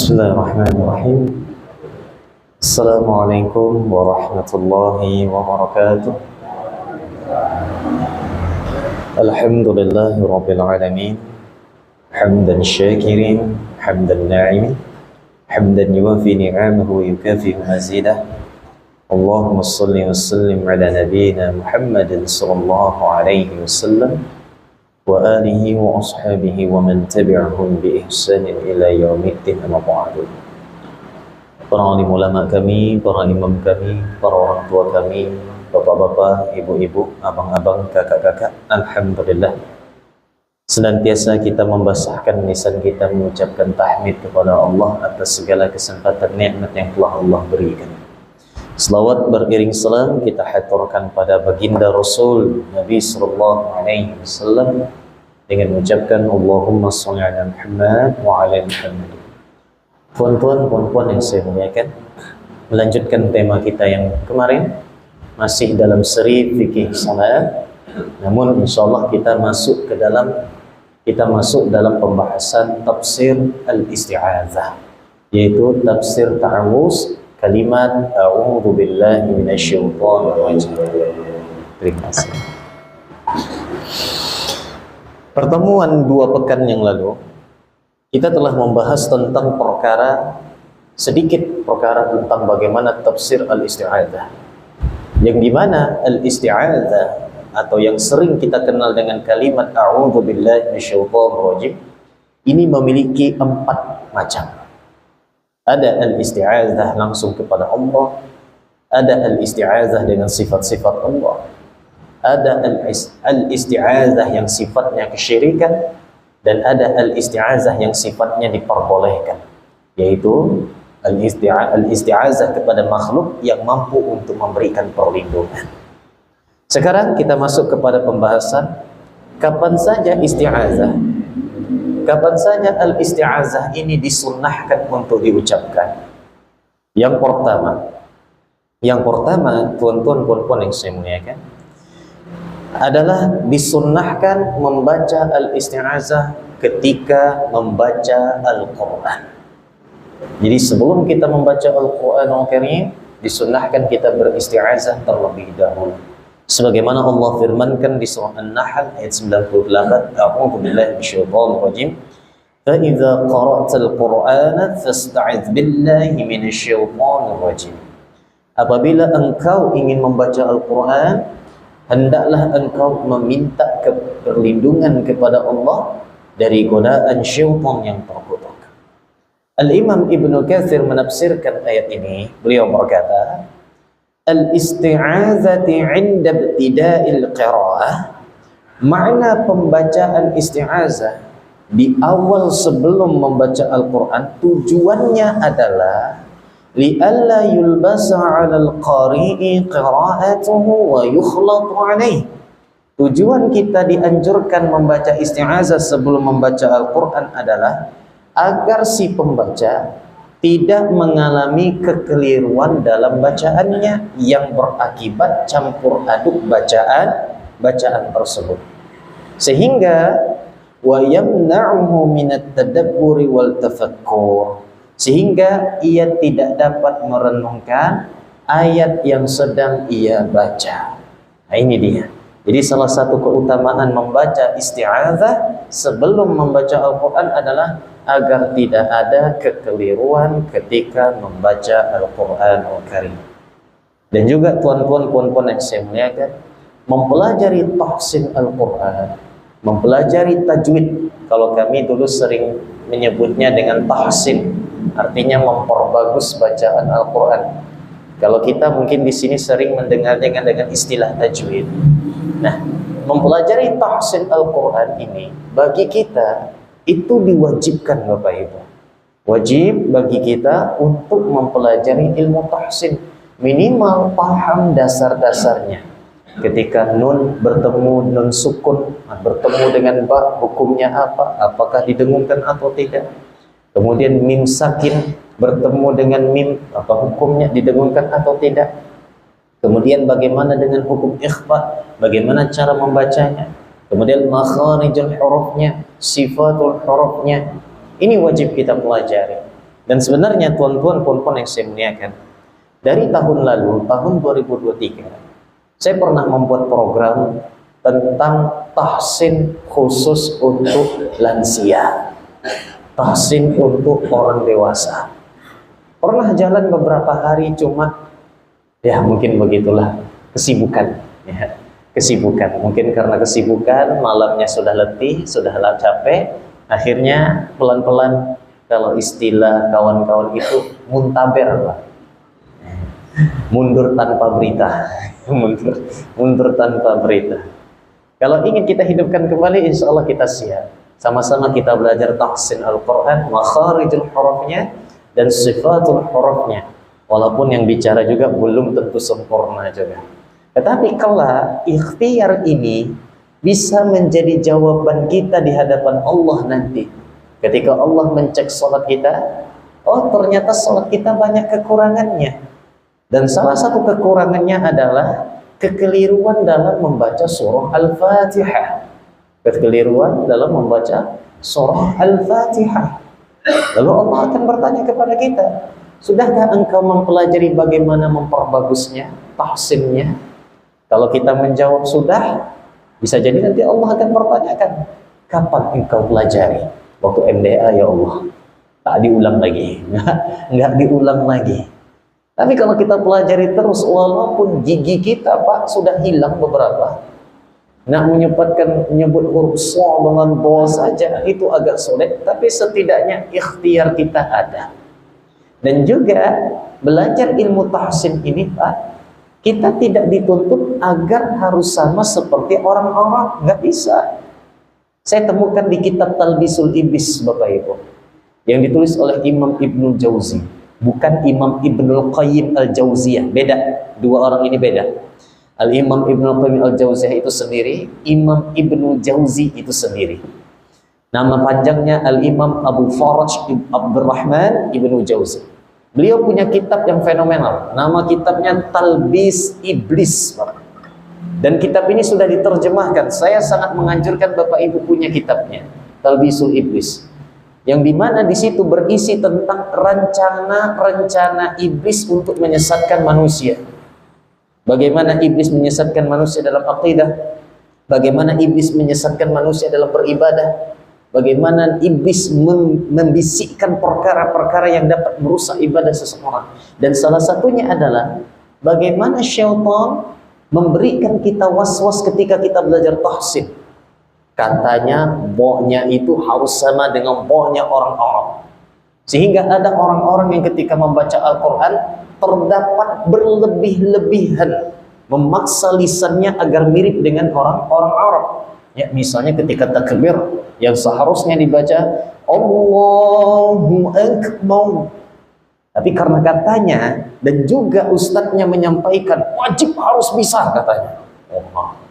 Bismillahirrahmanirrahim. Assalamualaikum warahmatullahi wabarakatuh. Alhamdulillahi rabbil alamin. Hamdan syakirin, hamdan na'imin, hamdan yuwafi ni'amahu wa yukafi mazidah. Allahumma salli wa sallim ala nabiyyina Muhammadin sallallahu alaihi wasallam wa alihi wa ashabihi wa man tabi'ahum bi ihsanin ila yaumiddin, amma ba'du. Para alim ulama kami, para imam kami, para orang tua kami, bapak-bapak, ibu-ibu, abang-abang, kakak-kakak, alhamdulillah senantiasa kita membasahkan lisan kita mengucapkan tahmid kepada Allah atas segala kesempatan nikmat yang telah Allah berikan. Selawat beriring salam kita haturkan pada baginda Rasul Nabi sallallahu alaihi wasallam dengan mengucapkan Allahumma shalli ala Muhammad wa ala Muhammad. Puan-puan, puan-puan yang saya muliakan, melanjutkan tema kita yang kemarin masih dalam seri fikih salat. Namun insyaallah kita masuk dalam pembahasan tafsir al-isti'adzah, yaitu tafsir ta'awuz kalimat a'udzu billahi minasyaitonir rajim. Terima kasih. Pertemuan 2 pekan yang lalu kita telah membahas tentang sedikit perkara tentang bagaimana tafsir al-isti'adzah, yang dimana al-isti'adzah atau yang sering kita kenal dengan kalimat a'udzu billahi minasyaitonir rajim ini memiliki 4 macam. Ada al-isti'adzah langsung kepada Allah, ada al-isti'adzah dengan sifat-sifat Allah, ada al-isti'adzah yang sifatnya kesyirikan, dan ada al-isti'adzah yang sifatnya diperbolehkan, yaitu al-isti'adzah kepada makhluk yang mampu untuk memberikan perlindungan. Sekarang kita masuk kepada pembahasan kapan saja isti'adzah, kapan saja al-isti'adzah ini disunnahkan untuk diucapkan. Yang pertama, tuan-tuan, puan-puan yang saya muliakan, adalah disunnahkan membaca al-isti'adzah ketika membaca Al-Quran. Jadi sebelum kita membaca Al-Quran Al-Karim, disunnahkan kita beristi'adzah terlebih dahulu. Sebagaimana Allah firmankan di surah An-Nahl ayat 98, a'udzu billahi minasyaitonir rajim, fa idza qara'tal qur'ana fasta'idz billahi minasyaitonir rajim. Apabila engkau ingin membaca Al-Quran, hendaklah engkau meminta perlindungan kepada Allah dari godaan syaitan yang terkutuk. Al-Imam Ibnu Katsir menafsirkan ayat ini, beliau berkata, al-isti'adzati 'inda ibtida'il qira'ah, makna pembacaan isti'adzah di awal sebelum membaca Al-Quran, tujuannya adalah li'alla yulbasa 'alal qari'i qira'atuhu wa yukhlatu 'alaihi. Tujuan kita dianjurkan membaca isti'adzah sebelum membaca Al-Quran adalah agar si pembaca tidak mengalami kekeliruan dalam bacaannya yang berakibat campur aduk bacaan tersebut, sehingga wa yamna'uhu minat tadabburi wal tafakkur, sehingga ia tidak dapat merenungkan ayat yang sedang ia baca. Nah, ini dia. Jadi salah satu keutamaan membaca isti'adzah sebelum membaca Al-Quran adalah agar tidak ada kekeliruan ketika membaca Al-Quran Al-Karim. Dan juga tuan-tuan, puan-puan yang saya muliakan, mempelajari tahsin Al-Quran, mempelajari tajwid. Kalau kami dulu sering menyebutnya dengan tahsin, artinya memperbagus bacaan Al-Quran. Kalau kita mungkin di sini sering mendengarnya dengan istilah tajwid. Nah, mempelajari tahsin Al-Quran ini bagi kita itu diwajibkan, Bapak Ibu. Wajib bagi kita untuk mempelajari ilmu tahsin, minimal paham dasar-dasarnya. Ketika nun bertemu nun sukun, bertemu dengan ba, hukumnya apa? Apakah didengungkan atau tidak? Kemudian mim sakin bertemu dengan mim, apa hukumnya, didengungkan atau tidak? Kemudian bagaimana dengan hukum ikhfa? Bagaimana cara membacanya? Kemudian makharijul hurufnya, sifatul hurufnya. Ini wajib kita pelajari. Dan sebenarnya tuan-tuan, puan-puan yang saya muliakan, dari tahun lalu, tahun 2023, saya pernah membuat program tentang tahsin khusus untuk lansia, tahsin untuk orang dewasa. Pernah jalan beberapa hari, cuma ya mungkin begitulah kesibukan, ya. Kesibukan, mungkin karena kesibukan, malamnya sudah letih, sudah capek, akhirnya pelan-pelan, kalau istilah kawan-kawan itu muntaber, Pak. Mundur tanpa berita. mundur tanpa berita. Kalau ingin kita hidupkan kembali, insya Allah kita siap. Sama-sama kita belajar tahsin Al-Quran, makharijul hurufnya dan sifatul hurufnya. Walaupun yang bicara juga belum tentu sempurna juga. Tetapi kalau ikhtiar ini bisa menjadi jawaban kita di hadapan Allah nanti. Ketika Allah mencek salat kita, oh ternyata salat kita banyak kekurangannya. Dan salah satu kekurangannya adalah kekeliruan dalam membaca surah Al-Fatihah. Kekeliruan dalam membaca surah Al-Fatihah. Lalu Allah akan bertanya kepada kita, sudahkah engkau mempelajari bagaimana memperbagusnya, tahsinnya? Kalau kita menjawab sudah, bisa jadi nanti Allah akan bertanyakan, kapan engkau pelajari? Waktu MDA, ya Allah, tak diulang lagi, nggak diulang lagi. Tapi kalau kita pelajari terus, walaupun gigi kita Pak sudah hilang beberapa, nak menyebut huruf sha dengan bo saja itu agak sulit, tapi setidaknya ikhtiar kita ada. Dan juga belajar ilmu tahsin ini Pak, kita tidak dituntut agar harus sama seperti orang-orang, nggak bisa. Saya temukan di kitab Talbisul Iblis, Bapak Ibu, yang ditulis oleh Imam Ibnul Jauzi, bukan Imam Ibnul Qayyim Al-Jauziyah. Beda, dua orang ini beda. Al-Imam Ibnul Qayyim Al-Jauziyah itu sendiri, Imam Ibnul Jauzi itu sendiri. Nama panjangnya Al-Imam Abu Faraj Abdurrahman Ibnul Jauzi. Beliau punya kitab yang fenomenal. Nama kitabnya Talbis Iblis. Dan kitab ini sudah diterjemahkan. Saya sangat menganjurkan Bapak Ibu punya kitabnya, Talbisul Iblis. Yang dimana di situ berisi tentang rencana-rencana iblis untuk menyesatkan manusia. Bagaimana iblis menyesatkan manusia dalam akidah, bagaimana iblis menyesatkan manusia dalam beribadah, bagaimana iblis membisikkan perkara-perkara yang dapat merusak ibadah seseorang. Dan salah satunya adalah bagaimana syaitan memberikan kita was-was ketika kita belajar tahsin. Katanya bo-nya itu harus sama dengan bo-nya orang-orang. Sehingga ada orang-orang yang ketika membaca Al-Quran terdapat berlebih-lebihan, memaksa lisannya agar mirip dengan orang-orang Arab. Ya, misalnya ketika takbir yang seharusnya dibaca Allahu Akbar, tapi karena katanya dan juga ustadznya menyampaikan wajib harus bisa katanya.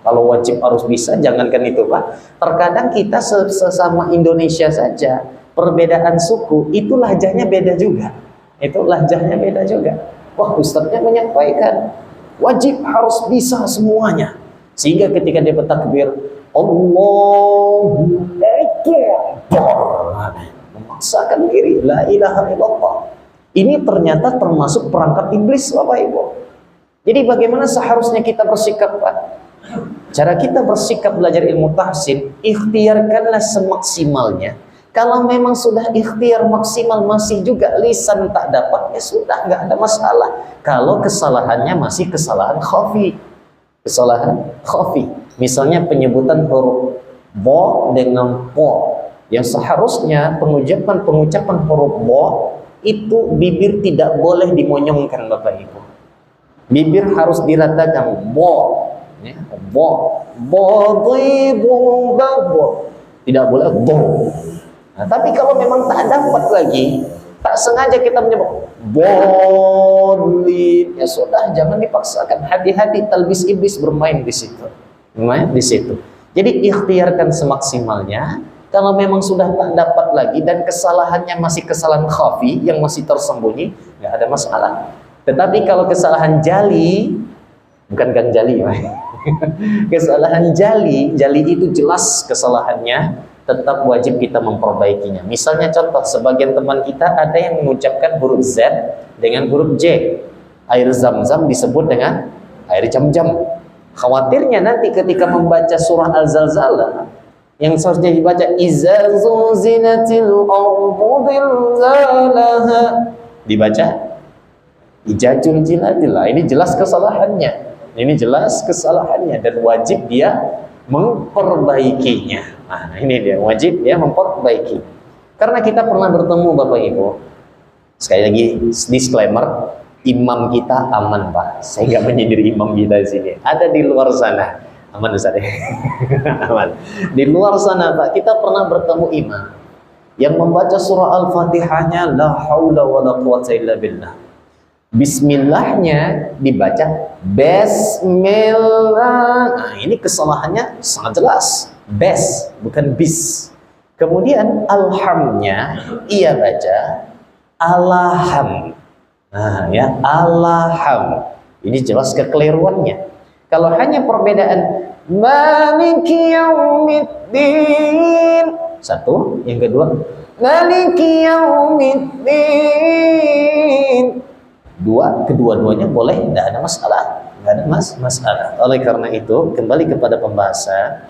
Kalau wajib harus bisa, jangankan itu Pak, terkadang kita sesama Indonesia saja, perbedaan suku itu lahjahnya beda juga. Itu lahjahnya beda juga. Wah, ustadznya menyampaikan wajib harus bisa semuanya, sehingga ketika dia bertakbir Allahu Akbar, memaksakan diri la ilaha illallah. Ini ternyata termasuk perangkap iblis, Bapak Ibu. Jadi bagaimana seharusnya kita bersikap, Pak? Cara kita bersikap belajar ilmu tahsin, ikhtiarkanlah semaksimalnya. Kalau memang sudah ikhtiar maksimal masih juga lisan tak dapat, ya sudah, nggak ada masalah. Kalau kesalahannya masih kesalahan khafi, kesalahan khafi. Misalnya penyebutan huruf bo dengan po, yang seharusnya pengucapan huruf bo itu bibir tidak boleh dimonyongkan, Bapak Ibu. Bibir harus diratakan bo, ya, bo, tidak boleh bo. Nah, tapi kalau memang tak dapat lagi, tak sengaja kita menyebut bolin, ya sudah, jangan dipaksakan. Hati-hati talbis iblis bermain di situ. Bermain di situ. Jadi ikhtiarkan semaksimalnya. Kalau memang sudah tak dapat lagi dan kesalahannya masih kesalahan khafi yang masih tersembunyi, nggak ada masalah. Tetapi kalau kesalahan jali, bukan gang jali, kesalahan jali itu jelas kesalahannya, tetap wajib kita memperbaikinya. Misalnya contoh, sebagian teman kita ada yang mengucapkan huruf Z dengan huruf J. Air Zam-Zam disebut dengan air jam-jam. Khawatirnya nanti ketika membaca surah Al-Zalzalah yang seharusnya dibaca iza zulzilatil ardu zilzalaha, dibaca ijajul jiladillah. Ini jelas kesalahannya. Ini jelas kesalahannya dan wajib dia memperbaikinya. Nah, ini dia, wajib dia memperbaiki. Karena kita pernah bertemu Bapak Ibu. Sekali lagi disclaimer, imam kita aman Pak. Saya nggak menyindir imam kita di sini. Ada di luar sana. Aman Ustaz. Aman. Di luar sana Pak, kita pernah bertemu imam yang membaca surah Al-Fatihahnya la haula wala quwwata illa billah. Bismillahnya dibaca Bismillah. Nah, ini kesalahannya sangat jelas. Bes, bukan bis. Kemudian alhamnya ia baca alham. Nah, ya, alham. Ini jelas kekeliruannya. Kalau hanya perbedaan Maliki yaumiddin, satu, yang kedua Maliki yaumiddin, dua, kedua-duanya boleh, tidak ada masalah, tidak ada masalah. Oleh karena itu, kembali kepada pembahasan,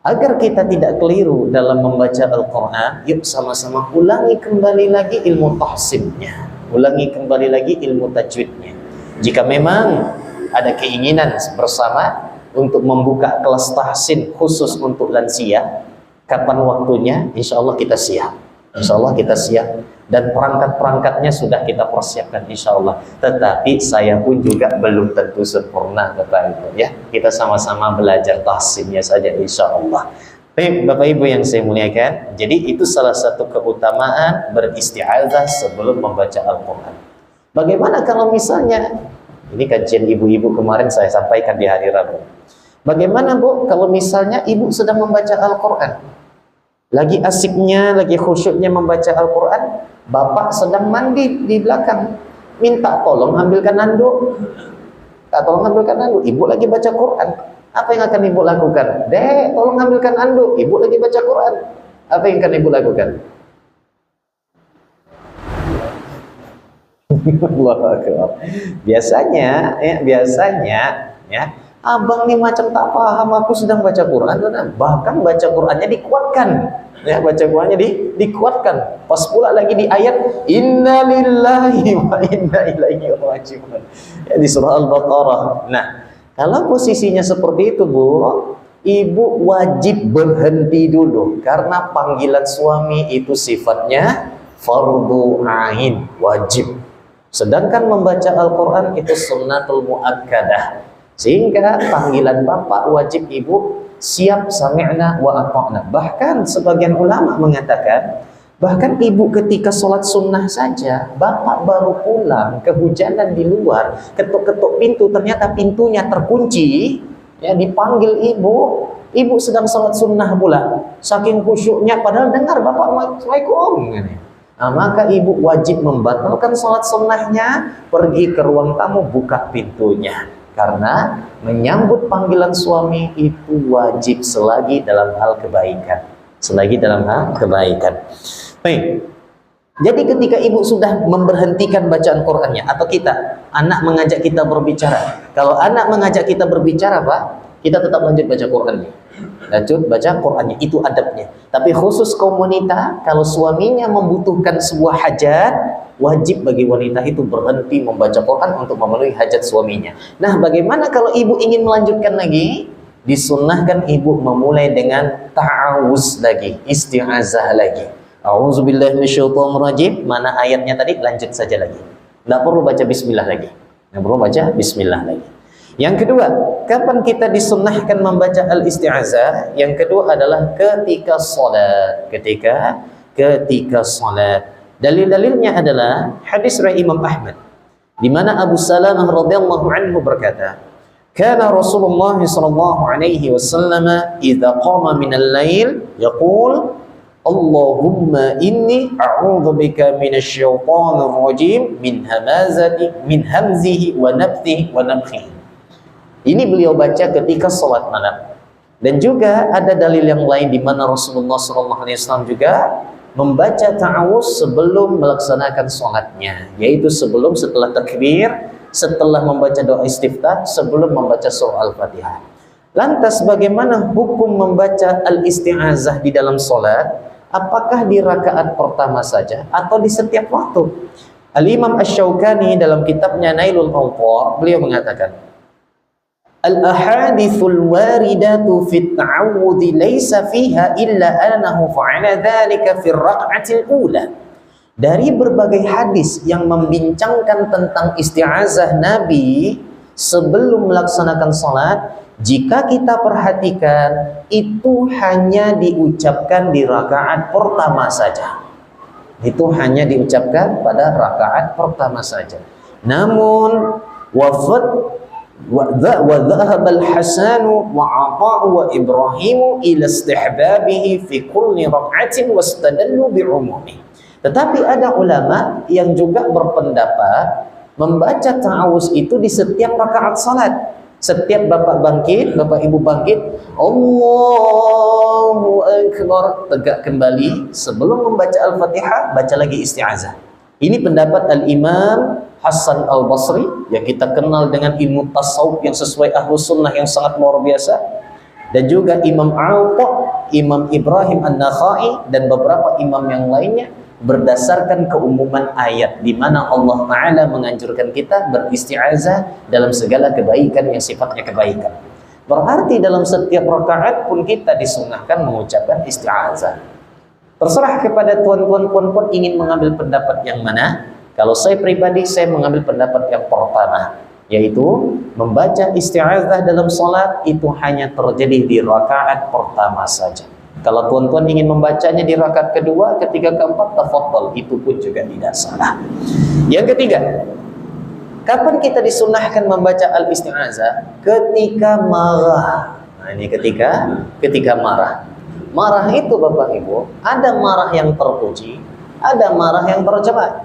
agar kita tidak keliru dalam membaca Al-Quran, yuk sama-sama ulangi kembali lagi ilmu tahsinnya, ulangi kembali lagi ilmu tajwidnya. Jika memang ada keinginan bersama untuk membuka kelas tahsin khusus untuk lansia, kapan waktunya? Insya Allah kita siap. Insya Allah kita siap. Dan perangkat-perangkatnya sudah kita persiapkan insya Allah. Tetapi saya pun juga belum tentu sempurna Bapak Ibu ya. Kita sama-sama belajar tahsinnya saja insya Allah. Baik Bapak Ibu yang saya muliakan, jadi itu salah satu keutamaan beristi'adzah sebelum membaca Al-Quran. Bagaimana kalau misalnya, ini kajian ibu-ibu kemarin saya sampaikan di hari Rabu. Bagaimana Bu kalau misalnya ibu sedang membaca Al-Quran, lagi asiknya, lagi khusyuknya membaca Al-Quran, bapak sedang mandi di belakang, minta tolong ambilkan anduk, tolong ambilkan anduk, ibu lagi baca Quran. Apa yang akan ibu lakukan? Dek, tolong ambilkan anduk, ibu lagi baca Quran. Apa yang akan ibu lakukan? Biasanya ya, abang nih macam tak paham, aku sedang baca Quran, bahkan baca Qurannya dikuatkan, ya, baca Qurannya dikuatkan. Pas pula lagi di ayat Inna lillahi wa inna ilaihi raji'un, ya, di surah Al-Baqarah. Nah, kalau posisinya seperti itu Bu, ibu wajib berhenti dulu, karena panggilan suami itu sifatnya fardu ain, wajib. Sedangkan membaca Al-Quran itu sunnatul muakkadah, sehingga panggilan bapak wajib ibu siap sami'na wa ata'na. Bahkan sebagian ulama mengatakan, bahkan ibu ketika sholat sunnah saja, bapak baru pulang, kehujanan di luar, ketuk-ketuk pintu, ternyata pintunya terkunci, ya, dipanggil ibu sedang sholat sunnah pula, saking khusyuknya padahal dengar bapak Assalamualaikum. Nah, maka ibu wajib membatalkan sholat sunnahnya, pergi ke ruang tamu, buka pintunya. Karena menyambut panggilan suami itu wajib selagi dalam hal kebaikan. Selagi dalam hal kebaikan. Baik. Jadi ketika ibu sudah memberhentikan bacaan Qur'annya, atau kita, anak mengajak kita berbicara. Kalau anak mengajak kita berbicara Pak, kita tetap lanjut baca Qur'annya. Lanjut baca Qur'annya, itu adabnya. Tapi khusus kaum wanita, kalau suaminya membutuhkan sebuah hajat, wajib bagi wanita itu berhenti membaca Quran untuk memenuhi hajat suaminya. Nah, bagaimana kalau ibu ingin melanjutkan lagi? Disunnahkan ibu memulai dengan ta'awuz lagi, isti'azah lagi. A'udzubillahi minasyaitonirrajim. Mana ayatnya tadi? Lanjut saja lagi. Tidak perlu baca bismillah lagi. Tidak perlu baca bismillah lagi. Yang kedua, kapan kita disunnahkan membaca al-isti'azah? Yang kedua adalah ketika salat. Ketika salat. Dalil-dalilnya adalah hadis riwayat Imam Ahmad, di mana Abu Salamah radhiyallahu anhu berkata, "Kana Rasulullah sallallahu alaihi wasallam idza qama min al-lail yaqul, Allahumma inni a'udzubika minasy syaithanir rajim min hamzihi wa nafthihi wa nafthihi." Ini beliau baca ketika salat malam. Dan juga ada dalil yang lain di mana Rasulullah SAW juga membaca ta'awuz sebelum melaksanakan sholatnya, yaitu setelah takbir, setelah membaca doa istiftah, sebelum membaca surah Al-Fatihah. Lantas bagaimana hukum membaca al-isti'azah di dalam sholat? Apakah di rakaat pertama saja atau di setiap waktu? Al-Imam Asy-Syaukani dalam kitabnya Nailul Awtar, beliau mengatakan, al-ahadithul waridatu fit ta'awudhi laysa fiha illa annahu fa'ala dhalika fi raka'atil ula. Dari berbagai hadis yang membincangkan tentang isti'azah Nabi sebelum melaksanakan salat, jika kita perhatikan itu hanya diucapkan di rakaat pertama saja. Itu hanya diucapkan pada rakaat pertama saja. Namun وذهب الحسن وعطاء وإبراهيم إلى استحبابه في كل ركعة واستدلوا بعمومه. Tetapi ada ulama yang juga berpendapat membaca ta'awuz itu di setiap rakaat salat. Setiap bapak bangkit, bapak ibu bangkit, Allahu Akbar, tegak kembali, sebelum membaca Al-Fatihah baca lagi isti'azah. Ini pendapat Al-Imam Hasan Al-Basri yang kita kenal dengan ilmu tasawuf yang sesuai Ahlus Sunnah yang sangat luar biasa, dan juga Imam Atha, Imam Ibrahim An-Nakhai, dan beberapa imam yang lainnya berdasarkan keumuman ayat di mana Allah Ta'ala menganjurkan kita beristi'azah dalam segala kebaikan yang sifatnya kebaikan. Berarti dalam setiap rakaat pun kita disunnahkan mengucapkan isti'azah. Terserah kepada tuan-tuan puan-puan ingin mengambil pendapat yang mana. Kalau saya pribadi, saya mengambil pendapat yang pertama, yaitu membaca isti'azah dalam salat itu hanya terjadi di rakaat pertama saja. Kalau tuan-tuan ingin membacanya di rakaat kedua, ketiga, keempat, tafadhal, itu pun juga tidak salah. Yang ketiga, kapan kita disunnahkan membaca al-isti'azah? Ketika marah. Nah, ini ketika marah. Marah itu Bapak Ibu, ada marah yang terpuji, ada marah yang tercela.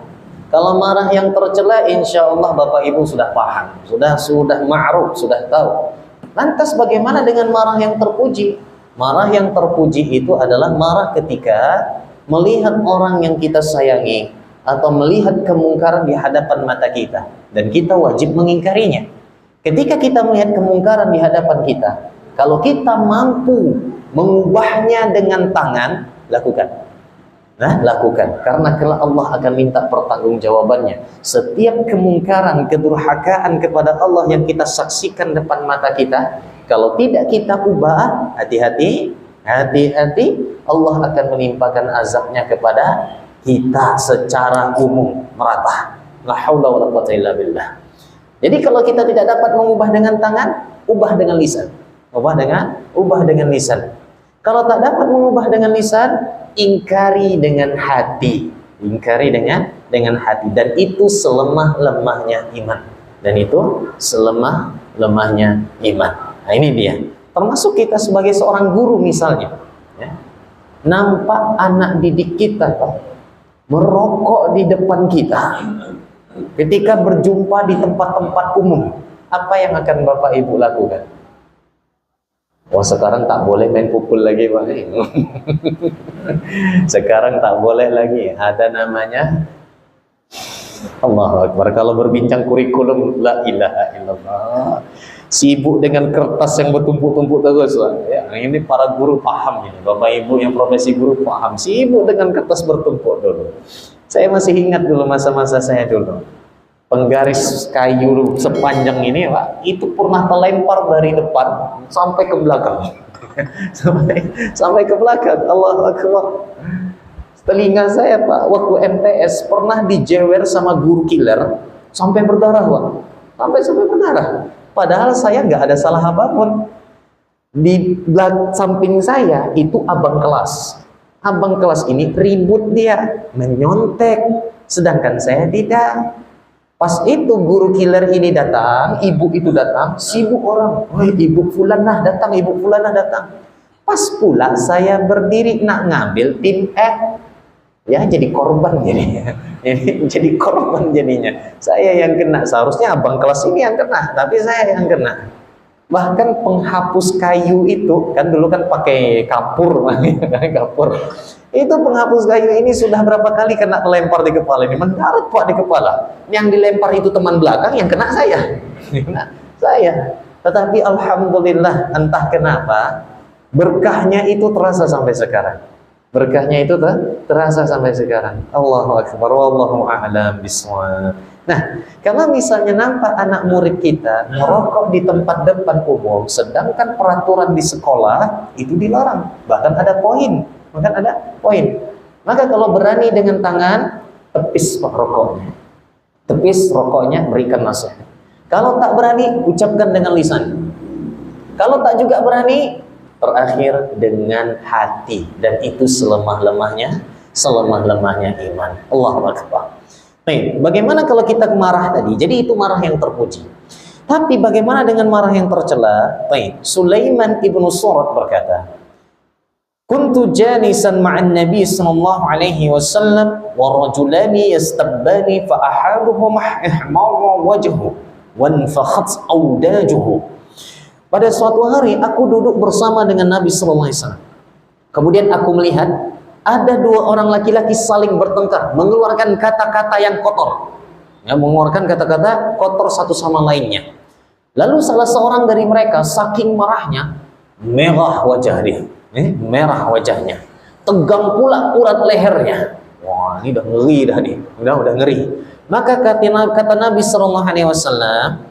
Kalau marah yang tercela, insya Allah Bapak Ibu sudah paham, sudah ma'ruf, sudah tahu. Lantas bagaimana dengan marah yang terpuji? Marah yang terpuji itu adalah marah ketika melihat orang yang kita sayangi atau melihat kemungkaran di hadapan mata kita, dan kita wajib mengingkarinya. Ketika kita melihat kemungkaran di hadapan kita, kalau kita mampu mengubahnya dengan tangan, lakukan. Nah, lakukan, karena kelak Allah akan minta pertanggungjawabannya. Setiap kemungkaran, kedurhakaan kepada Allah yang kita saksikan depan mata kita, kalau tidak kita ubah, hati-hati, Allah akan menimpakan azabnya kepada kita secara umum, merata. La haula wala quwwata illa billah. Jadi kalau kita tidak dapat mengubah dengan tangan, ubah dengan lisan. Ubah dengan lisan. Kalau tak dapat mengubah dengan lisan, ingkari dengan hati. Ingkari dengan hati. Dan itu selemah-lemahnya iman. Nah, ini dia. Termasuk kita sebagai seorang guru misalnya, ya, nampak anak didik kita merokok di depan kita ketika berjumpa di tempat-tempat umum, apa yang akan Bapak Ibu lakukan? Wah, sekarang tak boleh main pukul lagi Pak. Sekarang tak boleh lagi. Ada namanya Allahu Akbar. Kalau berbincang kurikulum, la ilaha illallah. Sibuk dengan kertas yang bertumpuk-tumpuk terus. Ya, ini para guru paham ini. Bapak Ibu yang profesi guru paham. Sibuk dengan kertas bertumpuk dulu. Saya masih ingat dulu masa-masa saya dulu. Penggaris kayu sepanjang ini Pak, itu pernah terlempar dari depan sampai ke belakang. sampai ke belakang. Allahu Akbar. Telinga saya Pak, waktu MTS pernah dijewer sama guru killer sampai berdarah Pak. Sampai berdarah. Padahal saya nggak ada salah apapun. Di samping saya itu abang kelas. Abang kelas ini ribut dia, menyontek, sedangkan saya tidak. Pas itu guru killer ini datang, ibu itu datang, sibuk orang. Oh, ibu fulanah datang, ibu fulanah datang. Pas pula saya berdiri nak ngambil tim F. Ya, jadi korban jadinya. Jadi korban jadinya. Saya yang kena. Seharusnya abang kelas ini yang kena, tapi saya yang kena. Bahkan penghapus kayu itu, kan dulu kan pakai kapur, kapur. Itu penghapus kayu ini sudah berapa kali kena lempar di kepala ini, mendarat Pak di kepala. Yang dilempar itu teman belakang, yang kena saya. Saya. Tetapi alhamdulillah, entah kenapa berkahnya itu terasa sampai sekarang. Berkahnya itu terasa sampai sekarang. Allahu akbar, wallahu a'lam bishawab. Nah, kalau misalnya nampak anak murid kita merokok di tempat depan umum, sedangkan peraturan di sekolah itu dilarang, bahkan ada poin, Maka kalau berani dengan tangan, tepis rokoknya, tepis rokoknya, berikan nasihat. Kalau tak berani, ucapkan dengan lisan. Kalau tak juga berani, terakhir dengan hati, dan itu selemah-lemahnya iman. Allahu akbar. Baik, bagaimana kalau kita marah tadi? Jadi itu marah yang terpuji. Tapi bagaimana dengan marah yang tercela? Baik, Sulaiman ibnu Surat berkata, "Kuntu janisan ma'an Nabi sallallahu alaihi wasallam wa rajulani yastabbani fa ahaduhuma ihmarra wajhuhu wa infakhat awdajuhu." Pada suatu hari aku duduk bersama dengan Nabi sallallahu alaihi wasallam. Kemudian aku melihat ada dua orang laki-laki saling bertengkar, mengeluarkan kata-kata yang kotor, mengeluarkan kata-kata kotor satu sama lainnya. Lalu salah seorang dari mereka saking marahnya merah wajah dia, merah wajahnya, tegang pula urat lehernya. Wah, ini udah ngeri dah nih, udah ngeri. Maka kata Nabi sallallahu alaihi wasallam,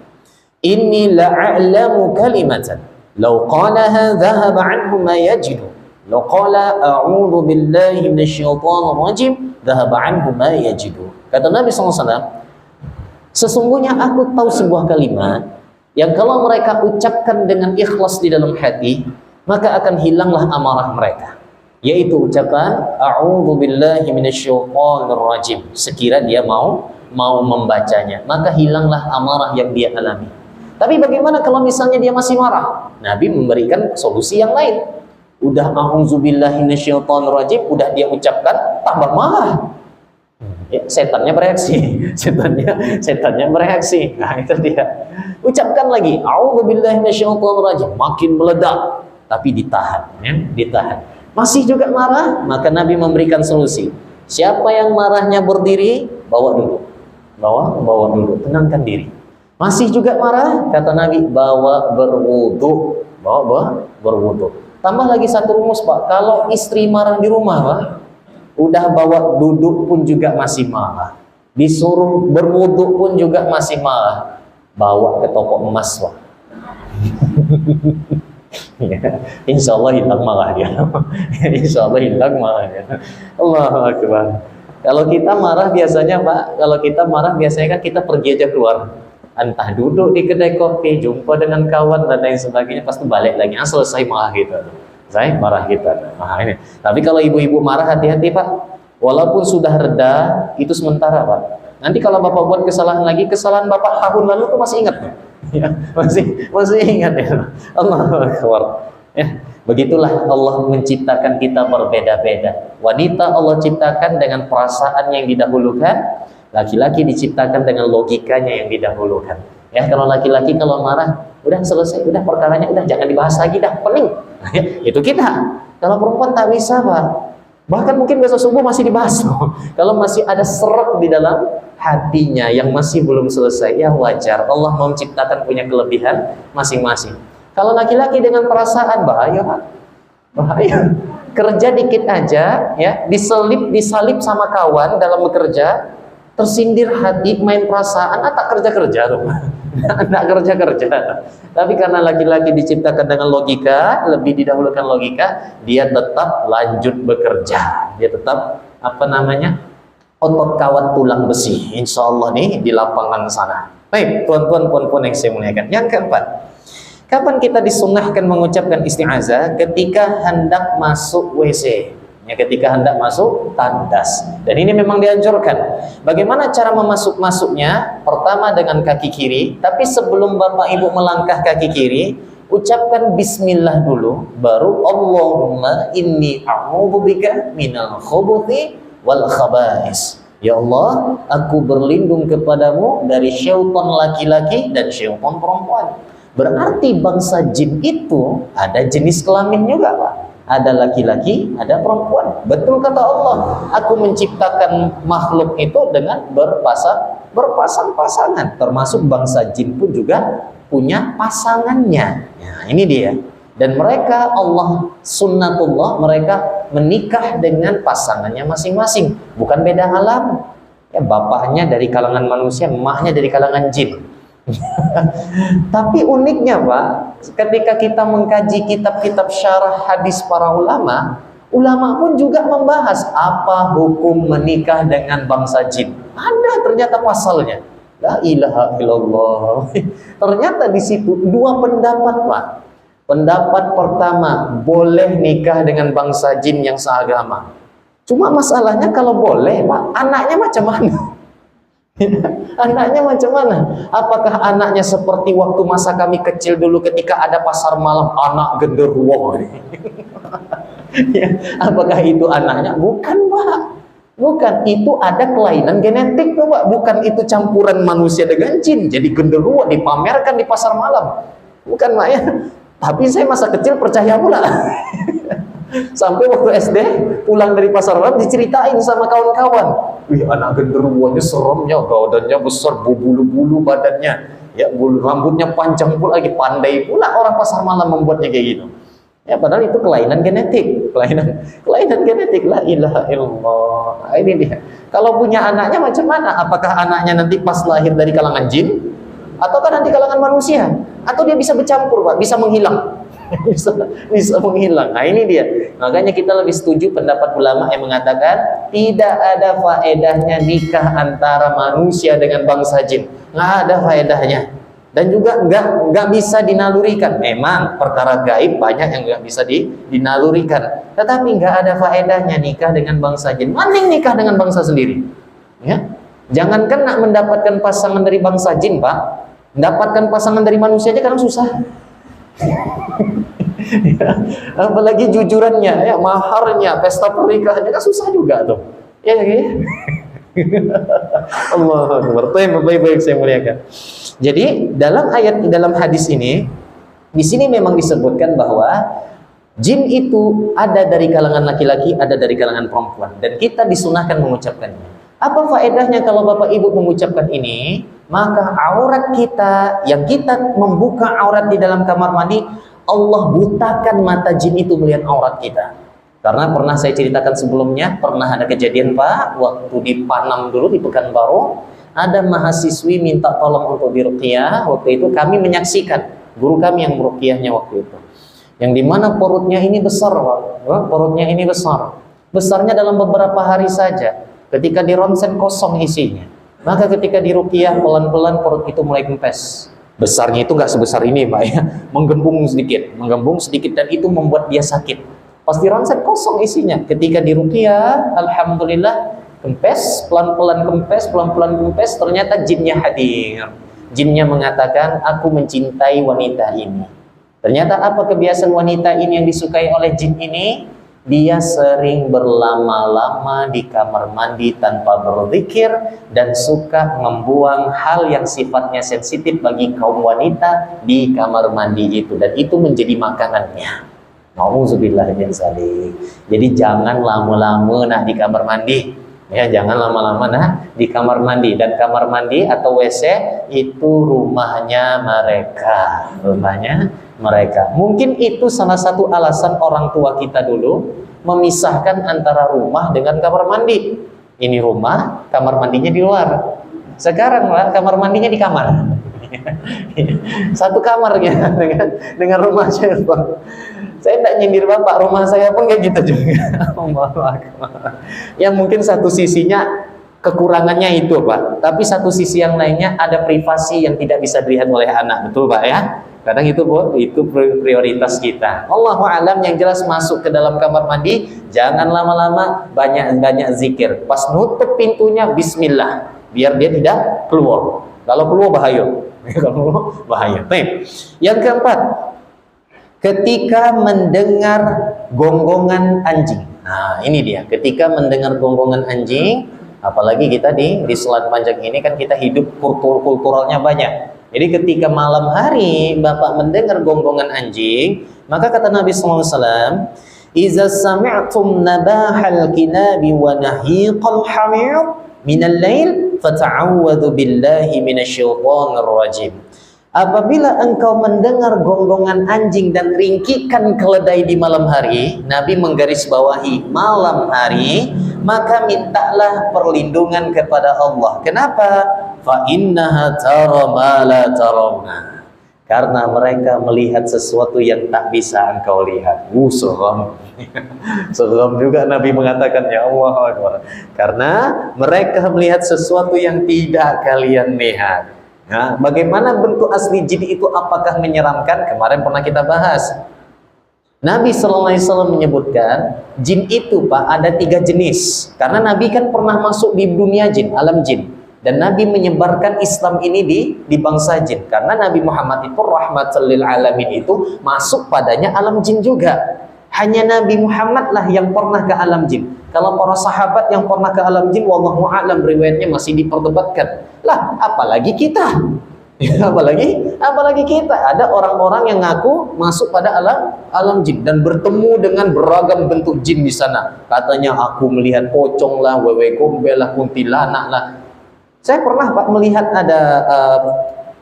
"Inni la'alamu kalimatan law qalaha dhahaba anhu ma yajidu." Laqala a'udzu billahi minasyaitonir rajim dhahaba anhu ma yajidu. Kata Nabi SAW, sesungguhnya aku tahu sebuah kalimat yang kalau mereka ucapkan dengan ikhlas di dalam hati, maka akan hilanglah amarah mereka, yaitu ucapan a'udzu billahi minasyaitonir rajim. Sekira dia mau membacanya, maka hilanglah amarah yang dia alami. Tapi bagaimana kalau misalnya dia masih marah? Nabi memberikan solusi yang lain. Udah a'udzubillahi minasyaitonirrajim, udah dia ucapkan, tambah marah. Ya, setannya bereaksi, setannya bereaksi. Nah, itu dia. Ucapkan lagi, a'udzubillahi minasyaitonirrajim, makin meledak, tapi ditahan, ditahan. Masih juga marah, maka Nabi memberikan solusi. Siapa yang marahnya berdiri, bawa dulu. Bawa dulu, tenangkan diri. Masih juga marah, kata Nabi, bawa berwudu, berwudu. Tambah lagi satu rumus, Pak. Kalau istri marah di rumah, Pak, udah bawa duduk pun juga masih marah. Disuruh berwudu pun juga masih marah. Bawa ke toko emas, Pak. Ya, insya Allah hilang marah dia. Insya Allah hilang marah dia. Allahu akbar. Kalau kita marah biasanya, Pak, kan kita pergi aja keluar. Entah duduk di kedai kopi, jumpa dengan kawan dan lain sebagainya, pasti balik lagi. Selesai marah kita. Nah, ini. Tapi kalau ibu-ibu marah, hati-hati, Pak. Walaupun sudah reda, itu sementara, Pak. Nanti kalau Bapak buat kesalahan lagi, kesalahan Bapak tahun lalu tuh masih ingat, Pak. Ya, masih ingat ya. Allahu akbar. Ya, begitulah Allah menciptakan kita berbeda-beda. Wanita Allah ciptakan dengan perasaan yang didahulukan. Laki-laki diciptakan dengan logikanya yang didahulukan. Ya, kalau laki-laki kalau marah, udah selesai, udah perkaranya, udah jangan dibahas lagi, dah pening. Itu kita. Kalau perempuan tak bisa, Pak. Bahkan mungkin besok subuh masih dibahas. Kalau masih ada serak di dalam hatinya yang masih belum selesai, ya wajar. Allah menciptakan punya kelebihan masing-masing. Kalau laki-laki dengan perasaan, bahaya, Pak. Bahaya. Kerja dikit aja, ya, disalip sama kawan dalam bekerja, tersindir hati, main perasaan, tak kerja-kerja tuh. Tidak kerja-kerja. Tapi karena laki-laki diciptakan dengan logika, lebih didahulukan logika, dia tetap lanjut bekerja. Dia tetap otot kawat tulang besi. Insya Allah nih di lapangan sana. Baik, tuan-tuan, puan-puan yang saya muliakan. Yang keempat, kapan kita disunahkan mengucapkan isti'azah? Ketika hendak masuk WC. Ya, ketika hendak masuk tandas, dan ini memang dianjurkan. Bagaimana cara masuknya? Pertama dengan kaki kiri, tapi sebelum Bapak Ibu melangkah kaki kiri, ucapkan bismillah dulu, baru Allahumma inni a'udzubika minal khubuthi wal khaba'is. Ya Allah, aku berlindung kepadamu dari syaitan laki-laki dan syaitan perempuan. Berarti bangsa jin itu ada jenis kelamin juga, Pak. Ada laki-laki, ada perempuan. Betul kata Allah, aku menciptakan makhluk itu dengan berpasang-pasangan. Termasuk bangsa jin pun juga punya pasangannya. Nah, ini dia. Dan mereka, Allah sunnatullah, mereka menikah dengan pasangannya masing-masing. Bukan beda alam. Ya, bapaknya dari kalangan manusia, emaknya dari kalangan jin. Tapi uniknya, Pak, ketika kita mengkaji kitab-kitab syarah hadis para ulama, ulama pun juga membahas apa hukum menikah dengan bangsa jin. Ada ternyata pasalnya. La ilaha illallah. Ternyata di situ dua pendapat, Pak. Pendapat pertama, boleh nikah dengan bangsa jin yang seagama. Cuma masalahnya kalau boleh, Pak, anaknya macam mana? Anaknya macam mana? Apakah anaknya seperti waktu masa kami kecil dulu ketika ada pasar malam, anak genderuwo? Ya, apakah itu anaknya? Bukan, Pak. Bukan, itu ada kelainan genetik, Pak. Bukan itu campuran manusia dengan jin. Jadi genderuwo dipamerkan di pasar malam. Bukan, Pak, ya. Tapi saya masa kecil percaya pula. Sampai waktu SD pulang dari pasar malam diceritain sama kawan-kawan. Wih, anak genderuwonya seremnya, badannya besar, bulu-bulu badannya, ya, bulu rambutnya panjang pula, lagi pandai pula orang pasar malam membuatnya kayak gitu. Ya, padahal itu kelainan genetik, kelainan genetik. La ilaha illallah. Nah, ini dia. Kalau punya anaknya macam mana? Apakah anaknya nanti pas lahir dari kalangan jin, ataukah nanti kalangan manusia? Atau dia bisa bercampur, Pak, bisa menghilang? bisa menghilang. Nah, ini dia. Makanya kita lebih setuju pendapat ulama yang mengatakan tidak ada faedahnya nikah antara manusia dengan bangsa jin. Nggak ada faedahnya. Dan juga nggak bisa dinalurikan. Memang perkara gaib banyak yang nggak bisa dinalurikan. Tetapi nggak ada faedahnya nikah dengan bangsa jin. Mending nikah dengan bangsa sendiri. Ya, jangankan nak mendapatkan pasangan dari bangsa jin, Pak. Mendapatkan pasangan dari manusia aja kadang susah. Ya, apalagi jujurannya, ya, maharnya, pesta pernikahannya kan susah juga tuh. Ya, ya. Allah Akbar. Baik-baik saya muliakan. Jadi dalam hadis ini, di sini memang disebutkan bahwa jin itu ada dari kalangan laki-laki, ada dari kalangan perempuan, dan kita disunahkan mengucapkannya. Apa faedahnya kalau Bapak Ibu mengucapkan ini? Maka aurat kita, yang kita membuka aurat di dalam kamar mandi, Allah butakan mata jin itu melihat aurat kita. Karena pernah saya ceritakan sebelumnya, pernah ada kejadian, Pak, waktu di Panam dulu, di Pekanbaru, ada mahasiswi minta tolong untuk diruqyah. Waktu itu kami menyaksikan guru kami yang meruqyahnya waktu itu, yang dimana perutnya ini besar, Pak. Perutnya ini besar. Besarnya dalam beberapa hari saja. Ketika di ronsen kosong isinya. Maka ketika diruqyah pelan-pelan perut itu mulai kempes. Besarnya itu nggak sebesar ini, Pak, ya. Menggembung sedikit, dan itu membuat dia sakit. Pas di ronsen kosong isinya. Ketika diruqyah, alhamdulillah kempes, pelan-pelan kempes, ternyata jinnya hadir. Jinnya mengatakan, aku mencintai wanita ini. Ternyata apa kebiasaan wanita ini yang disukai oleh jin ini? Dia sering berlama-lama di kamar mandi tanpa berzikir dan suka membuang hal yang sifatnya sensitif bagi kaum wanita di kamar mandi itu, dan itu menjadi makanannya. Nauzubillah min dzalik. Jadi jangan lama-lama nah di kamar mandi. Ya, jangan lama-lama nah di kamar mandi, dan kamar mandi atau WC itu rumahnya mereka. Mungkin itu salah satu alasan orang tua kita dulu memisahkan antara rumah dengan kamar mandi. Ini rumah, kamar mandinya di luar. Sekarang lah kamar mandinya di kamar. Satu kamarnya dengan rumahnya. Saya tidak nyindir Bapak, rumah saya pun kayak gitu juga. Yang mungkin satu sisinya kekurangannya itu, Pak. Tapi satu sisi yang lainnya ada privasi yang tidak bisa dilihat oleh anak, betul, Pak, ya? Kadang itu, Bu, itu prioritas kita. Allahu a'lam. Yang jelas masuk ke dalam kamar mandi, jangan lama-lama, banyak-banyak zikir. Pas nutup pintunya, bismillah, biar dia tidak keluar. Kalau keluar bahaya. Baik. Yang keempat, ketika mendengar gonggongan anjing. Nah, ini dia. Ketika mendengar gonggongan anjing, apalagi kita di Selat Panjang ini kan kita hidup kulturalnya banyak. Jadi ketika malam hari Bapak mendengar gonggongan anjing, maka kata Nabi SAW, "Iza sami'tum nabahal kinabi wa nahiqal hamir minal lail, fata'awwadhu billahi minasyaitonir rajim." Apabila engkau mendengar gonggongan anjing dan ringkikan keledai di malam hari, Nabi menggarisbawahi malam hari, maka mintalah perlindungan kepada Allah. Kenapa? Fa innaha tara ma la tarawna. Karena mereka melihat sesuatu yang tak bisa engkau lihat. Seram. Seram juga Nabi mengatakan, ya Allah Akbar. Karena mereka melihat sesuatu yang tidak kalian lihat. Nah, bagaimana bentuk asli jin itu, apakah menyeramkan? Kemarin pernah kita bahas. Nabi SAW menyebutkan jin itu Pak ada 3 jenis. Karena Nabi kan pernah masuk di dunia jin, alam jin. Dan Nabi menyebarkan Islam ini di bangsa jin. Karena Nabi Muhammad itu rahmatul lil alamin itu masuk padanya alam jin juga. Hanya Nabi Muhammad lah yang pernah ke alam jin. Kalau para sahabat yang pernah ke alam jin, wallahu a'lam, riwayatnya masih diperdebatkan. Lah, apalagi kita. apalagi kita. Ada orang-orang yang ngaku masuk pada alam jin dan bertemu dengan beragam bentuk jin di sana. Katanya aku melihat pocong lah, wewe gombel lah, kuntilanak lah. Saya pernah Pak melihat ada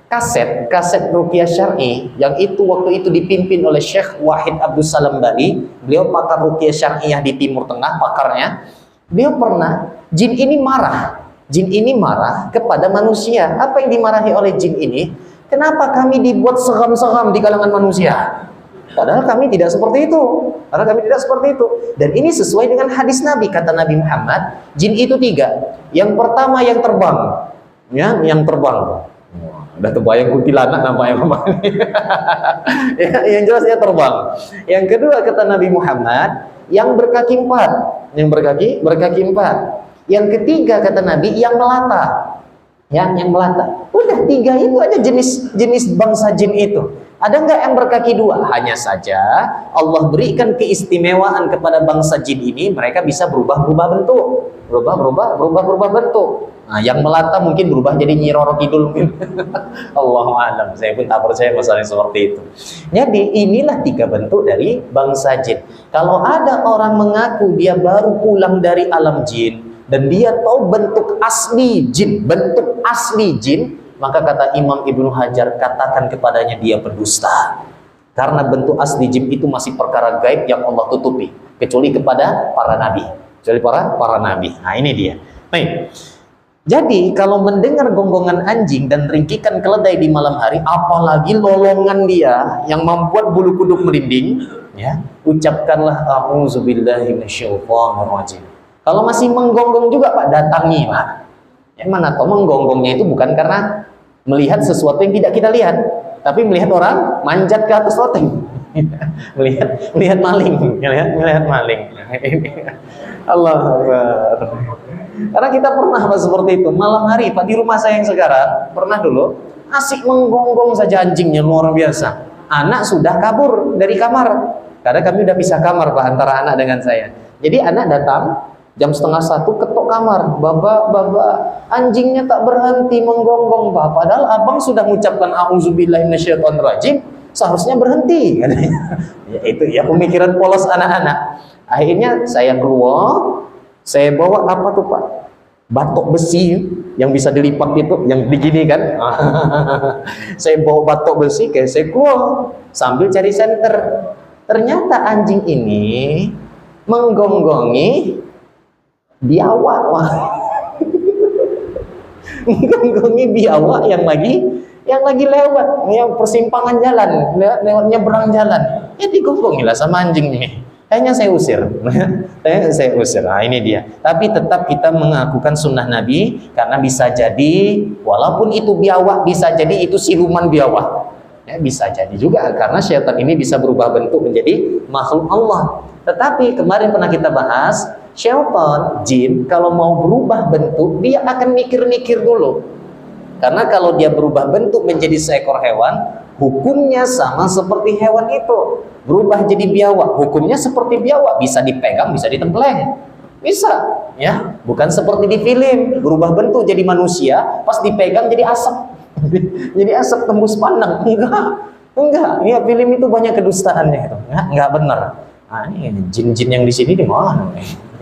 kaset Ruqyah Syar'i yang itu waktu itu dipimpin oleh Syekh Wahid Abdul Salam Bali. Beliau pakar Ruqyah Syar'iyah di Timur Tengah, pakarnya. Beliau pernah, jin ini marah kepada manusia. Apa yang dimarahi oleh jin ini? Kenapa kami dibuat seram-seram di kalangan manusia? Padahal kami tidak seperti itu. Dan ini sesuai dengan hadis Nabi. Kata Nabi Muhammad, jin itu 3. Yang pertama yang terbang. Ya, yang terbang. Udah terbayang kuntilanak nampaknya ya, yang jelas dia terbang. Yang kedua kata Nabi Muhammad, yang berkaki 4. Berkaki 4. Yang ketiga kata Nabi, yang melata. Yang melata. Udah 3 itu aja jenis bangsa jin itu. Ada nggak yang berkaki 2? Hanya saja Allah berikan keistimewaan kepada bangsa jin ini, mereka bisa berubah-ubah bentuk. Berubah bentuk. Nah, yang melata mungkin berubah jadi Nyi Roro Kidul mungkin. Allahu a'lam. Saya pun tak percaya masalah seperti itu. Jadi inilah 3 bentuk dari bangsa jin. Kalau ada orang mengaku dia baru pulang dari alam jin dan dia tahu bentuk asli jin, maka kata Imam Ibnu Hajar, katakan kepadanya dia berdusta. Karena bentuk asli jin itu masih perkara gaib yang Allah tutupi, kecuali kepada para nabi. Nah, ini dia. Baik. Jadi kalau mendengar gonggongan anjing dan ringkikan keledai di malam hari, apalagi lolongan dia yang membuat bulu kuduk merinding, ya, ucapkanlah a'udzubillahi minasyaitonirrajim. Kalau masih menggonggong juga Pak, datangi Pak. Mana tahu menggonggongnya itu bukan karena melihat sesuatu yang tidak kita lihat, tapi melihat orang manjat ke atas loteng. melihat maling. Allah Akbar. Karena kita pernah Pak seperti itu. Malam hari Pak di rumah saya yang sekarang, pernah dulu asik menggonggong saja anjingnya luar biasa. Anak sudah kabur dari kamar. Karena kami udah pisah kamar Pak antara anak dengan saya. Jadi anak datang jam 12:30 ketok kamar, Bapak, anjingnya tak berhenti menggonggong Pak. Padahal abang sudah mengucapkan a'udzubillahi minasyaitonirrajim, seharusnya berhenti. Ya, itu ya pemikiran polos anak-anak. Akhirnya saya keluar, saya bawa apa tuh Pak? Batok besi yang bisa dilipat itu, yang begini kan? Saya bawa batok besi, kayak saya keluar sambil cari senter. Ternyata anjing ini menggonggongi biawak, menggonggongi biawak yang lagi lewat, yang persimpangan jalan, lewat nyebrang jalan. Ya digonggongilah sama anjing ini. Kayaknya saya usir. Nah, ini dia. Tapi tetap kita mengakukan sunnah Nabi, karena bisa jadi walaupun itu biawak, bisa jadi itu siluman biawak. Ya, bisa jadi juga karena syaitan ini bisa berubah bentuk menjadi makhluk Allah. Tetapi kemarin pernah kita bahas, syaitan, jin, kalau mau berubah bentuk, dia akan mikir-mikir dulu. Karena kalau dia berubah bentuk menjadi seekor hewan, hukumnya sama seperti hewan itu. Berubah jadi biawak, hukumnya seperti biawak, bisa dipegang, bisa ditempeleng. Bisa, ya. Bukan seperti di film, berubah bentuk jadi manusia, pas dipegang jadi asap. Jadi asap tembus pandang. Enggak. Ya film itu banyak kedustaannya itu. Enggak benar. Ah, ini jin-jin yang di sini di mana?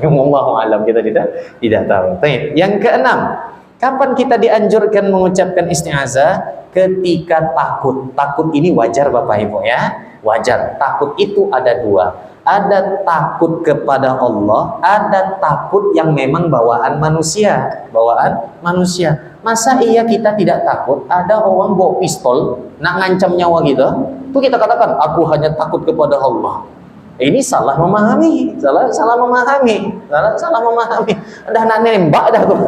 Wallahu alam, kita tidak tahu. Baik. Yang keenam, kapan kita dianjurkan mengucapkan isti'azah? Ketika takut. Takut ini wajar Bapak Ibu ya. Wajar. Takut itu ada dua. Ada takut kepada Allah, ada takut yang memang bawaan manusia. Bawaan manusia. Masa iya kita tidak takut? Ada orang bawa pistol, nak ngancam nyawa kita, itu kita katakan, aku hanya takut kepada Allah. Ini salah memahami, salah memahami. Dah nak nembak dah tuh.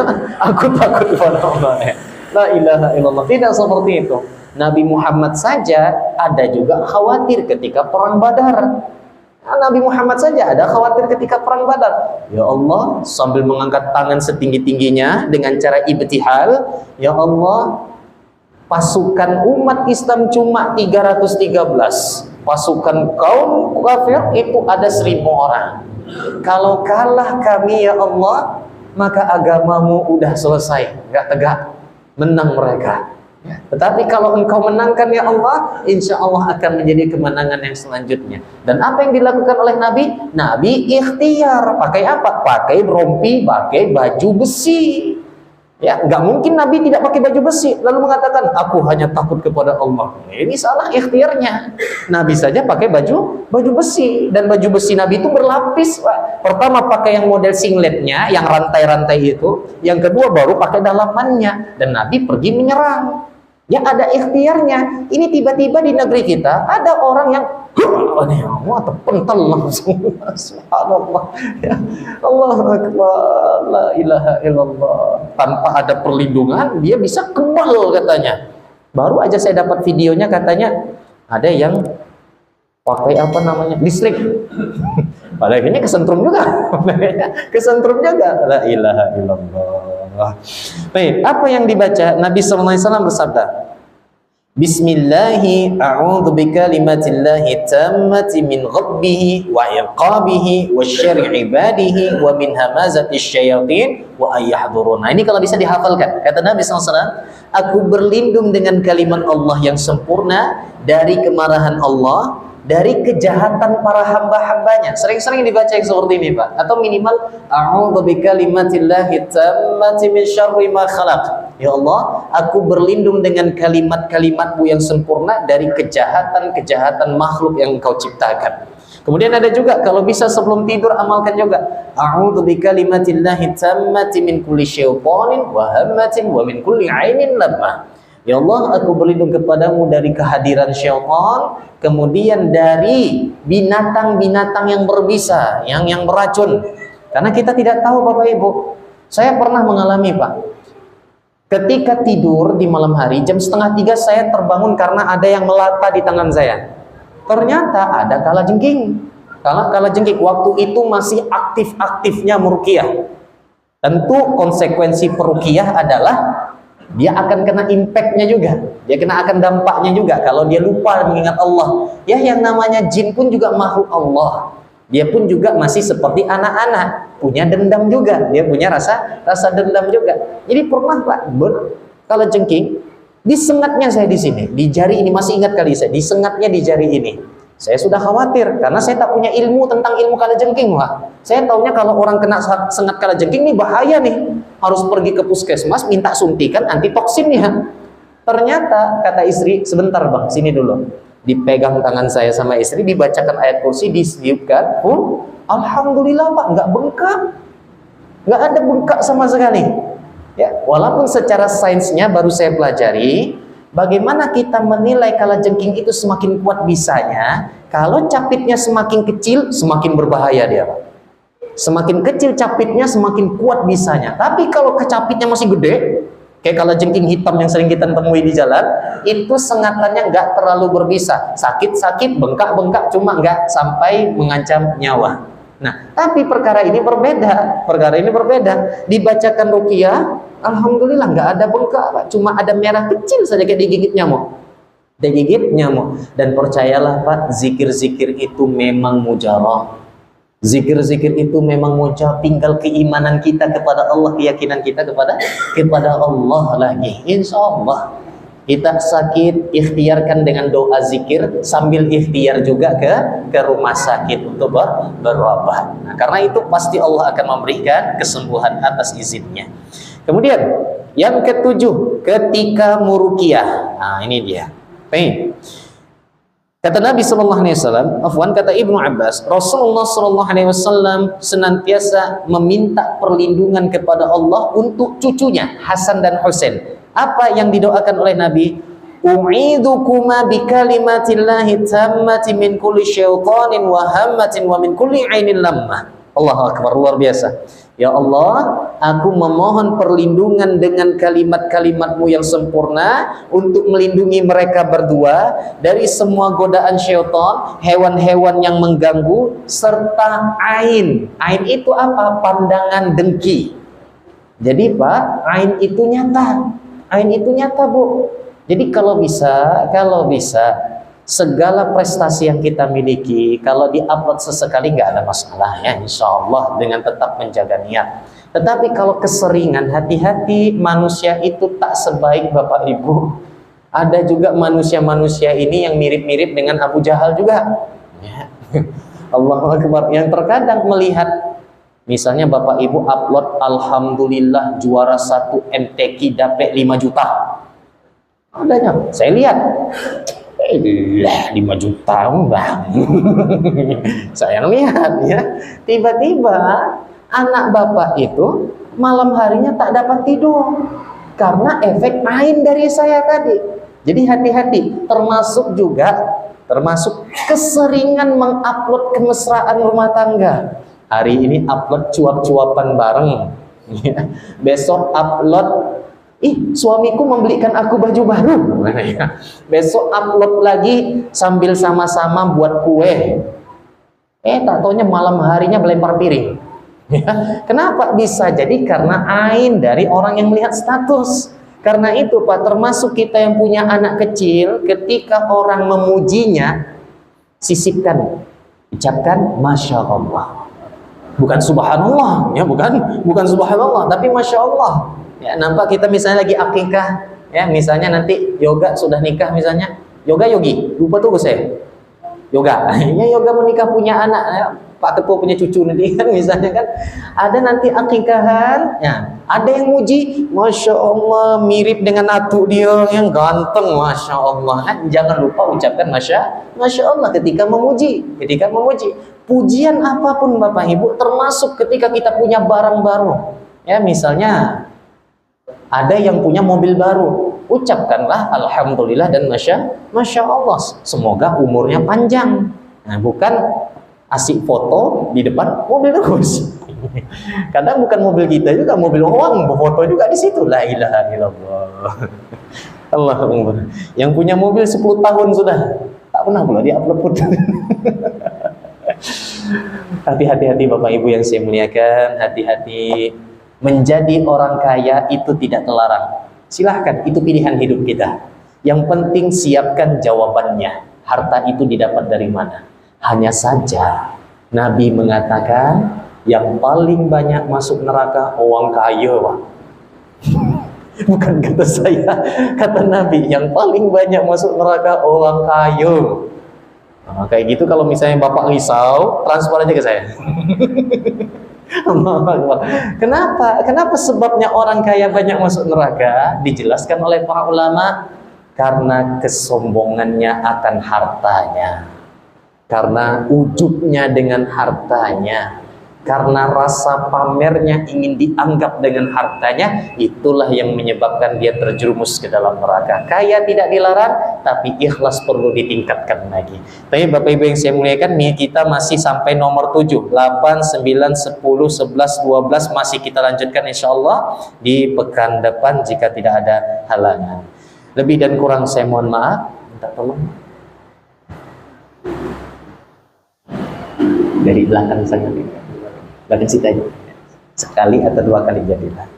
Aku takut kepada Allah. La ilaha illallah. Tidak seperti itu. Nabi Muhammad saja ada juga khawatir ketika perang Badar. Nabi Muhammad saja ada khawatir ketika perang Badar. Ya Allah, sambil mengangkat tangan setinggi-tingginya dengan cara ibtihal, ya Allah, pasukan umat Islam cuma 313. Pasukan kaum kafir itu ada 1000 orang. Kalau kalah kami ya Allah, maka agamamu udah selesai, nggak tegak, menang mereka. Tetapi kalau engkau menangkan ya Allah, insya Allah akan menjadi kemenangan yang selanjutnya. Dan apa yang dilakukan oleh Nabi? Nabi ikhtiar. Pakai apa? Pakai rompi, pakai baju besi. Ya, nggak mungkin Nabi tidak pakai baju besi lalu mengatakan aku hanya takut kepada Allah. Ini salah ikhtiarnya. Nabi saja pakai baju besi, dan baju besi Nabi itu berlapis, Pak. Pertama pakai yang model singletnya, yang rantai-rantai itu. Yang kedua baru pakai dalamannya, dan Nabi pergi menyerang. Ya ada ikhtiarnya. Ini tiba-tiba di negeri kita ada orang yang terpental langsung. Subhanallah. Ya. Allahu Akbar. La ilaha illallah. Tanpa ada perlindungan dia bisa kebal katanya. Baru aja saya dapat videonya, katanya ada yang pakai apa namanya, listrik. Padahal ini kesentrum juga. Kesentrum juga. La ilaha illallah. Baik, apa yang dibaca? Nabi SAW bersabda, Bismillahi a'udzu bikalimatillahi tammati min ghadbihi wa iqabihi wa syar'i ibadihi wa min hamazatis syayatin wa ayyahdurun. Nah, ini kalau bisa dihafalkan. Kata Nabi SAW, aku berlindung dengan kalimat Allah yang sempurna dari kemarahan Allah, dari kejahatan para hamba-hambanya. Sering-sering dibaca yang seperti ini, Pak. Atau minimal a'udzu bikalimatillahi tammati min syarri ma khalaq. Ya Allah, aku berlindung dengan kalimat-kalimatmu yang sempurna dari kejahatan-kejahatan makhluk yang Engkau ciptakan. Kemudian ada juga kalau bisa sebelum tidur amalkan juga. A'udzu bikalimatillahi tammati min kulli syaitanin wa hammatin wa min kulli 'ainin lammah. Ya Allah, aku berlindung kepadamu dari kehadiran syaitan, kemudian dari binatang-binatang yang berbisa, yang beracun. Karena kita tidak tahu Bapak Ibu. Saya pernah mengalami, Pak. Ketika tidur di malam hari, jam 2:30 saya terbangun karena ada yang melata di tangan saya. Ternyata ada kalajengking. Kalajengking waktu itu masih aktif-aktifnya meruqyah. Tentu konsekuensi peruqyah adalah dia akan kena impactnya juga, dia akan dampaknya juga kalau dia lupa mengingat Allah. Ya, yang namanya jin pun juga makhluk Allah. Dia pun juga masih seperti anak-anak, punya dendam juga, dia punya rasa dendam juga. Jadi pernah Pak, kalau jengking, disengatnya saya di sini, di jari ini, masih ingat kali saya, disengatnya di jari ini. Saya sudah khawatir karena saya tak punya ilmu tentang ilmu kalajengking, Pak. Saya taunya kalau orang kena sengat kalajengking ini bahaya nih, harus pergi ke puskesmas minta suntikan antitoksinnya. Ternyata kata istri, sebentar Bang, sini dulu. Dipegang tangan saya sama istri, dibacakan ayat kursi, disiupkan. Alhamdulillah Pak, nggak bengkak, nggak ada bengkak sama sekali. Ya, walaupun secara sainsnya baru saya pelajari. Bagaimana kita menilai kalajengking itu semakin kuat bisanya? Kalau capitnya semakin kecil, semakin berbahaya dia, Pak. Semakin kecil capitnya, semakin kuat bisanya. Tapi kalau kecapitnya masih gede, kayak kalajengking hitam yang sering kita temui di jalan, itu sengatannya nggak terlalu berbisa. Sakit-sakit, bengkak-bengkak, cuma nggak sampai mengancam nyawa. Nah, tapi perkara ini berbeda. Dibacakan ruqyah, alhamdulillah nggak ada bengkak, Pak. Cuma ada merah kecil saja kayak digigit nyamuk. Dan percayalah Pak, zikir-zikir itu memang mujarab. Zikir-zikir itu memang mujarab. Tinggal keimanan kita kepada Allah, keyakinan kita kepada Allah lagi. Insya Allah. Kita sakit, ikhtiarkan dengan doa zikir sambil ikhtiar juga ke rumah sakit untuk berobat. Nah, karena itu pasti Allah akan memberikan kesembuhan atas izinnya. Kemudian yang ketujuh, ketika muruqiyah. Nah, ini dia. Baik. Kata Nabi sallallahu alaihi wasallam, afwan, kata Ibnu Abbas, Rasulullah sallallahu alaihi wasallam senantiasa meminta perlindungan kepada Allah untuk cucunya Hasan dan Husain. Apa yang didoakan oleh Nabi? U'idukuma bikalimatillahi tammati min kulli syaitanin wa hammatin wa min kulli ainin lammah. Allahu akbar, luar biasa. Ya Allah, aku memohon perlindungan dengan kalimat-kalimat-Mu yang sempurna untuk melindungi mereka berdua dari semua godaan syaitan, hewan-hewan yang mengganggu, serta ain. Ain itu apa? Pandangan dengki. Jadi Pak, ain itu nyata. Ain itu nyata, Bu. Jadi kalau bisa segala prestasi yang kita miliki kalau diupload sesekali nggak ada masalah ya, insya Allah, dengan tetap menjaga niat. Tetapi kalau keseringan, hati-hati, manusia itu tak sebaik Bapak Ibu. Ada juga manusia-manusia ini yang mirip-mirip dengan Abu Jahal juga ya. Allahu Akbar, yang terkadang melihat misalnya Bapak Ibu upload Alhamdulillah juara 1 MTQ dapat 5 juta. Adanya, saya lihat 5 juta bang. Saya lihat ya, tiba-tiba anak bapak itu malam harinya tak dapat tidur karena efek ain dari saya tadi. Jadi hati-hati, termasuk keseringan mengupload kemesraan rumah tangga. Hari ini upload cuap-cuapan bareng, besok upload suamiku membelikan aku baju baru. Besok upload lagi sambil sama-sama buat kue. Tak taunya malam harinya melempar piring. Kenapa bisa? Jadi karena ain dari orang yang melihat status. Karena itu Pak, termasuk kita yang punya anak kecil, ketika orang memujinya, sisipkan, ucapkan Masya Allah. Bukan Subhanallah, ya bukan Subhanallah, tapi Masya Allah. Ya, nampak kita misalnya lagi akikah, ya misalnya nanti yoga sudah nikah misalnya, yogi, lupa tuh saya, yoga menikah punya anak, ya, Pak Ketua punya cucu nanti kan misalnya kan, ada nanti akikahan, ya, ada yang muji, Masya Allah mirip dengan atu dia yang ganteng, Masya Allah, kan jangan lupa ucapkan Masya Allah ketika memuji, pujian apapun Bapak Ibu, termasuk ketika kita punya barang baru, ya misalnya ada yang punya mobil baru, ucapkanlah Alhamdulillah dan Masya Allah, semoga umurnya panjang. Nah, bukan asik foto di depan mobil terus. Kadang bukan mobil kita juga, mobil orang foto juga di situ. La ilaha illallah. Allahu Akbar. Yang punya mobil 10 tahun sudah tak pernah pula dia upload foto. Hati-hati Bapak Ibu yang saya muliakan, hati-hati. Menjadi orang kaya itu tidak terlarang. Silahkan, itu pilihan hidup kita. Yang penting siapkan jawabannya. Harta itu didapat dari mana? Hanya saja Nabi mengatakan yang paling banyak masuk neraka orang kaya, Pak. Bukan kata saya, kata Nabi, yang paling banyak masuk neraka orang kaya. Nah, kayak gitu kalau misalnya Bapak risau, transfer aja ke saya. Kenapa sebabnya orang kaya banyak masuk neraka? Dijelaskan oleh para ulama, karena kesombongannya akan hartanya, karena ujubnya dengan hartanya, karena rasa pamernya ingin dianggap dengan hartanya. Itulah yang menyebabkan dia terjerumus ke dalam neraka. Kaya tidak dilarang, tapi ikhlas perlu ditingkatkan lagi. Tapi Bapak Ibu yang saya muliakan, nih kita masih sampai nomor 7, 8, 9, 10, 11, 12 masih kita lanjutkan insya Allah di pekan depan jika tidak ada halangan. Lebih dan kurang saya mohon maaf, minta tolong dari belakang sangat bahkan situ aja, sekali atau 2 kali jadilah.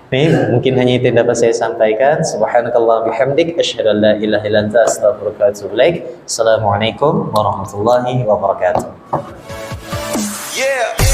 Nih, mungkin hanya itu yang dapat saya sampaikan. Subhanakallah bihamdik, asyhadu an la ilaha illa anta, astaghfiruka wa atubu ilaik. Assalamualaikum warahmatullahi wabarakatuh. Yeah.